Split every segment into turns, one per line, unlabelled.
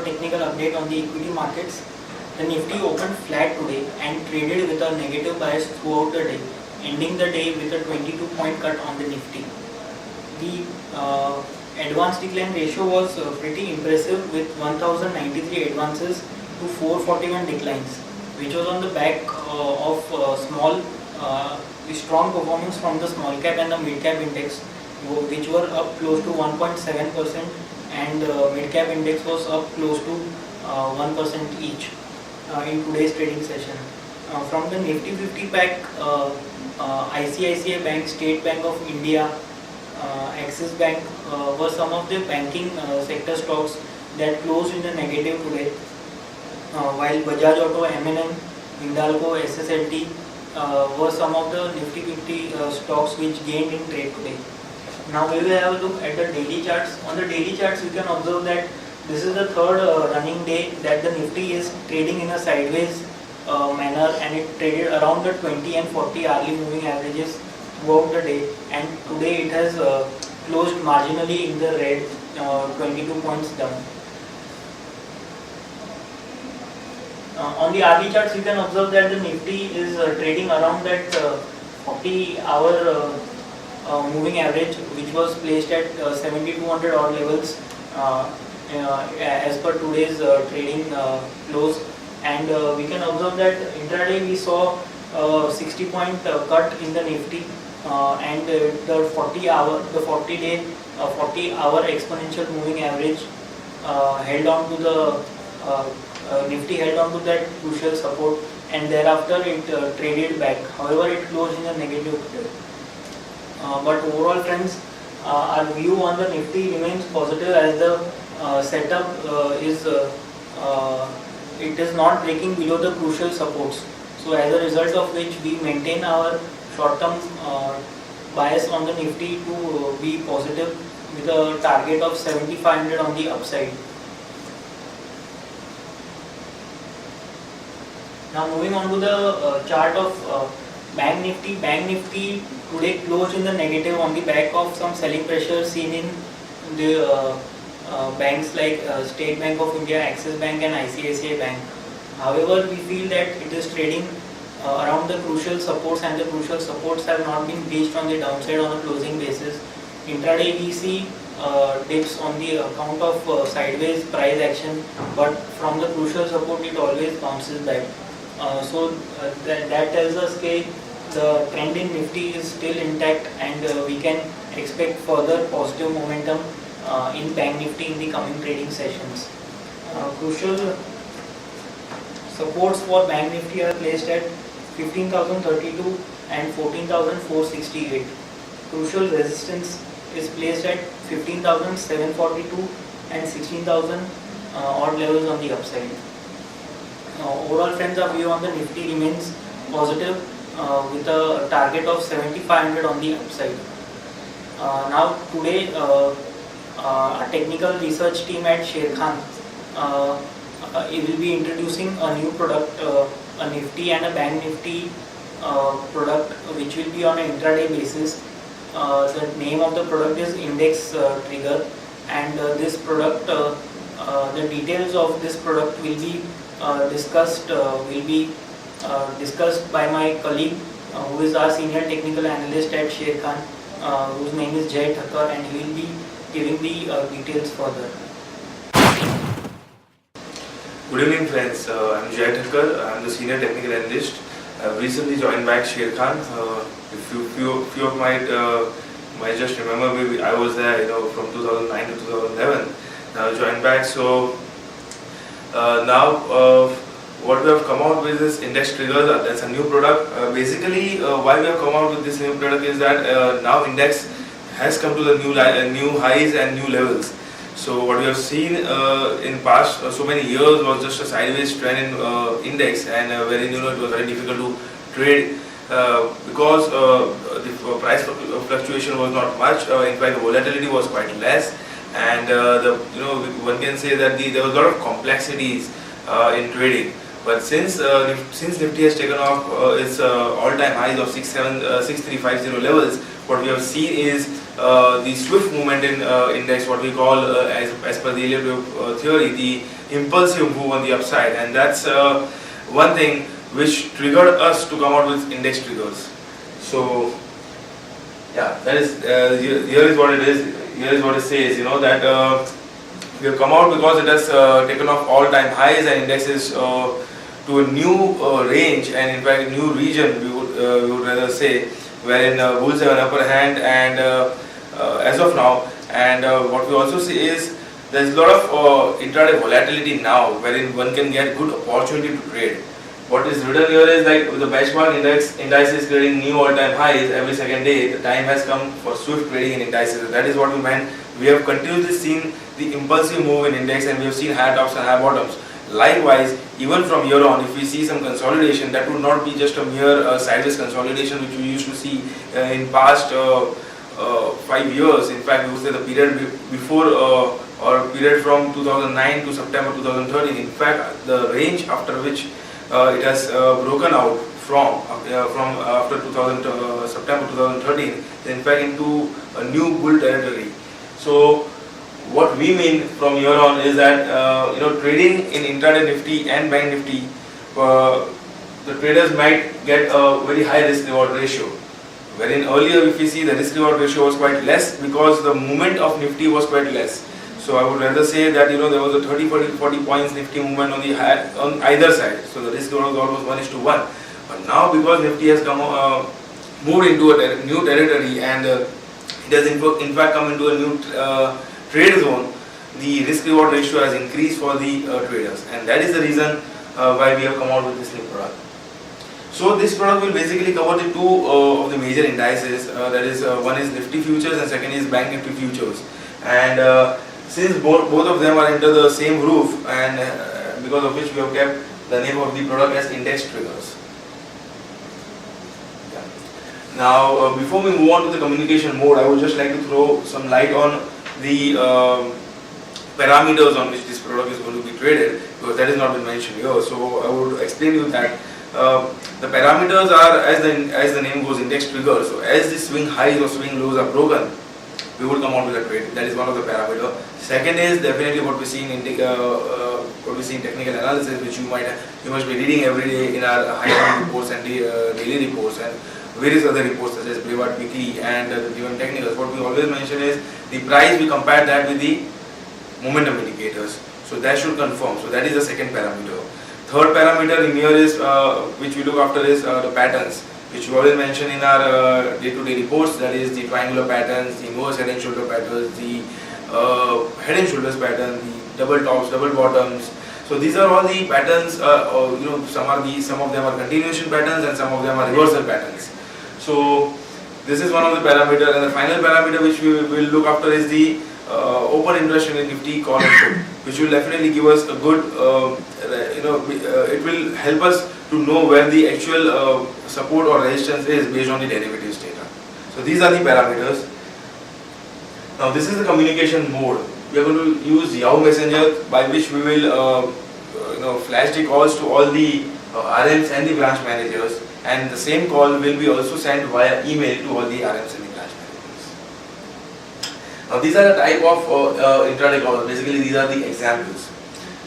technical update on the equity markets. The Nifty opened flat today and traded with a negative bias throughout the day, ending the day with a 22-point cut on the Nifty. The advance decline ratio was pretty impressive with 1093 advances to 441 declines, which was on the back of strong performance from the small cap and the mid cap index, which were up close to 1.7%, and mid cap index was up close to 1% each in today's trading session. From the Nifty 50 pack, ICICI Bank, State Bank of India, Axis Bank were some of the banking sector stocks that closed in the negative today, while Bajaj Auto, M&M, Hindalco, SSLT were some of the Nifty 50 stocks which gained in trade today. Now we will have a look at the daily charts. On the daily charts, you can observe that this is the third running day that the Nifty is trading in a sideways manner, and it traded around the 20 and 40 hourly moving averages throughout the day, and today it has closed marginally in the red, 22 points down. On the hourly charts, you can observe that the Nifty is trading around that 40-hour moving average, which was placed at 7200 odd levels as per today's trading close, and we can observe that intraday we saw 60-point cut in the Nifty, and the 40-hour exponential moving average held on to the Nifty held on to that crucial support, and thereafter it traded back. However, it closed in a negative trade. But overall, friends, our view on the Nifty remains positive as the setup it is not breaking below the crucial supports. So as a result of which we maintain our short-term bias on the Nifty to be positive with a target of 7500 on the upside. Now moving on to the chart of Bank Nifty. Bank Nifty today closed in the negative on the back of some selling pressure seen in the banks like State Bank of India, Axis Bank and ICICI Bank. However, we feel that it is trading around the crucial supports, and the crucial supports have not been reached on the downside on a closing basis. Intraday we see dips on the account of sideways price action, but from the crucial support it always bounces back. That tells us that the trend in Nifty is still intact, and we can expect further positive momentum in Bank Nifty in the coming trading sessions. Crucial supports for Bank Nifty are placed at 15,032 and 14,468. Crucial resistance is placed at 15,742 and 16,000 odd levels on the upside. Overall, friends, our view on the Nifty remains positive with a target of 7500 on the upside. Now today, a technical research team at Sharekhan it will be introducing a new product, a Nifty and a Bank Nifty product, which will be on an intraday basis. The name of the product is Index Trigger, and this product, the details of this product will be discussed by my colleague who is our senior technical analyst at Sharekhan, whose name is Jay Thakkar, and he will be giving the details further.
Good evening, friends. I'm Jay Thakkar. I'm the senior technical analyst. I've recently joined back Sharekhan. If few of might just remember me, I was there, from 2009 to 2011. Now I joined back. So now what we have come out with is Index Trigger. That's a new product. Basically, why we have come out with this new product is that now Index has come to the new highs and new levels. So what we have seen in past so many years was just a sideways trend in Index, and wherein it was very difficult to trade because the price fluctuation was not much. In fact, the volatility was quite less, and one can say that there was a lot of complexities in trading. But since Nifty has taken off its all-time highs of 6350 levels, what we have seen is the swift movement in index, what we call as per the Elliott theory, the impulsive move on the upside, and that's one thing which triggered us to come out with index triggers. So yeah, that is here is what it is. Here is what it says. That we have come out because it has taken off all-time highs and indexes to a new range, and in fact new region, we would rather say, wherein bulls have an upper hand, and as of now, and what we also see is there is a lot of intraday volatility now, wherein one can get good opportunity to trade. What is written here is like with the benchmark indices creating new all-time highs every second day, the time has come for swift trading in indices. That is what we meant. We have continuously seen the impulsive move in index, and we have seen high tops and high bottoms. Likewise, even from here on, if we see some consolidation, that would not be just a mere sideways consolidation which we used to see in past 5 years. In fact, we would say the period before or period from 2009 to September 2013. In fact, the range after which it has broken out from after September 2013, in fact into a new bull territory. So what we mean from here on is that trading in intraday Nifty and Bank Nifty, the traders might get a very high risk reward ratio, wherein earlier if you see the risk reward ratio was quite less because the movement of Nifty was quite less. So I would rather say that there was a 30-40 points Nifty movement on either side. So the risk reward was almost 1:1. But now because Nifty has moved into a new territory, and it has in fact come into a new trade zone, the risk reward ratio has increased for the traders, and that is the reason why we have come out with this new product. So this product will basically cover the two of the major indices, that is one is Nifty futures and second is Bank Nifty futures, and since both of them are under the same roof, and because of which we have kept the name of the product as index triggers. Now before we move on to the communication mode, I would just like to throw some light on the parameters on which this product is going to be traded, because that has not been mentioned here. So I would explain to you that the parameters are, as the name goes, index triggers. So as the swing highs or swing lows are broken, we will come out with a trade. That is one of the parameters. Second is definitely what we see in technical analysis, which you must be reading every day in our high reports and daily reports and various other reports such as Brevat Weekly and even technicals. What we always mention is the price, we compare that with the momentum indicators. So that should confirm. So that is the second parameter. Third parameter in here is which we look after is the patterns, which we always mention in our day-to-day reports. That is the triangular patterns, the inverse head and shoulder patterns, the head and shoulders pattern, the double tops, double bottoms. So these are all the patterns. Some of them are continuation patterns and some of them are reversal patterns. So this is one of the parameters, and the final parameter which we will look after is the open interest in Nifty call and put, which will definitely give us a good, it will help us to know where the actual support or resistance is based on the derivatives data. So these are the parameters. Now this is the communication mode. We are going to use Yahoo Messenger, by which we will flash the calls to all the RMs and the branch managers, and the same call will be also sent via email to all the RMs and the branch managers. Now these are the type of intraday calls. Basically these are the examples.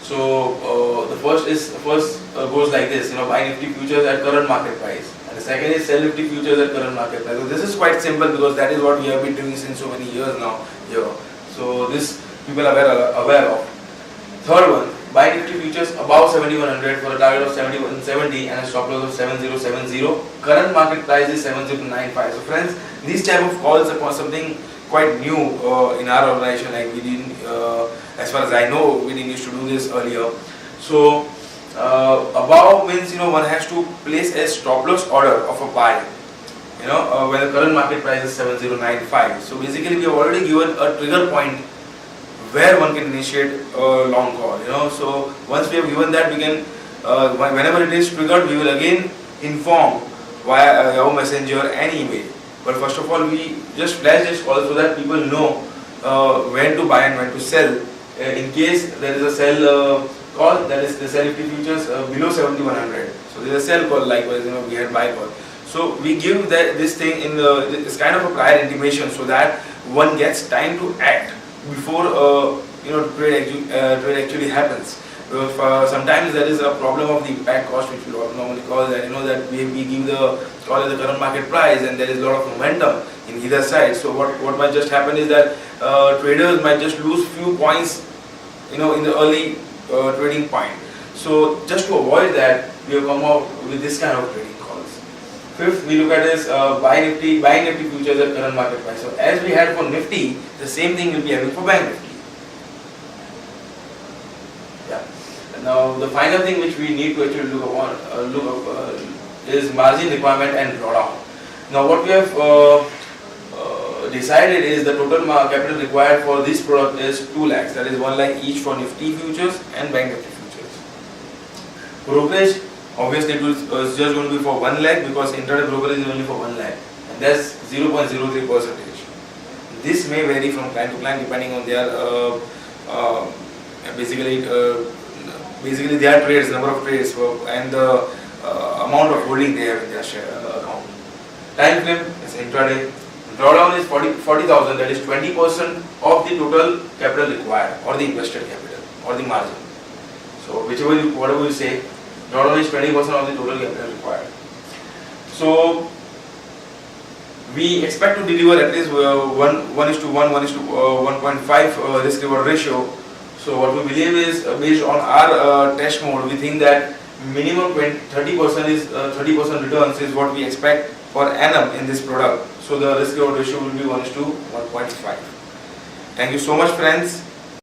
So the first goes like this, buy Nifty futures at current market price, and the second is sell Nifty futures at current market price. So this is quite simple because that is what we have been doing since so many years now here. So this people are aware of. Third one, buy Nifty futures above 7100 for a target of 7170 and a stop loss of 7070. Current market price is 7095. So friends, these type of calls are something quite new in our organization. Like we didn't, as far as I know, we didn't used to do this earlier. So above means one has to place a stop loss order of a buy. When the current market price is 7095. So basically we have already given a trigger point where one can initiate a long call. So once we have given that, we can whenever it is triggered, we will again inform via Yahoo Messenger and email. But first of all, we just flash this call so that people know when to buy and when to sell. In case there is a sell call, that is the sell Nifty futures below 7100. So there is a sell call, likewise we had buy call. So we give this thing in it's kind of a prior intimation, so that one gets time to act before trade actually happens. Sometimes there is a problem of the impact cost, which we normally call that. That we give the current market price, and there is a lot of momentum in either side. So what might just happen is that traders might just lose few points, in the early trading point. So just to avoid that, we have come out with this kind of trading calls. Fifth, we look at is buying Nifty futures at current market price. So as we had for Nifty, the same thing will be having for Bank Nifty. Yeah. Now the final thing which we need to actually look up is margin requirement and drawdown. Now what we have decided is the total capital required for this product is 2 lakhs. That is 1 lakh each for Nifty futures and Bank Nifty futures. Brokerage, obviously it was just going to be for 1 lakh, because intraday brokerage is only for 1 lakh, and that's 0.03%. This may vary from client to client depending on their basically their trades, number of trades, and the amount of holding they have in their share account. Time frame is intraday. Drawdown is 40,000, that is 20% of the total capital required, or the invested capital, or the margin. So whatever you say, drawdown is 20% of the total capital required. So we expect to deliver at least 1:1, 1:1.5 risk reward ratio. So what we believe is, based on our test mode, we think that minimum 30% returns is what we expect per annum in this product. So the risk reward ratio will be 1:1.5. Thank you so much, friends.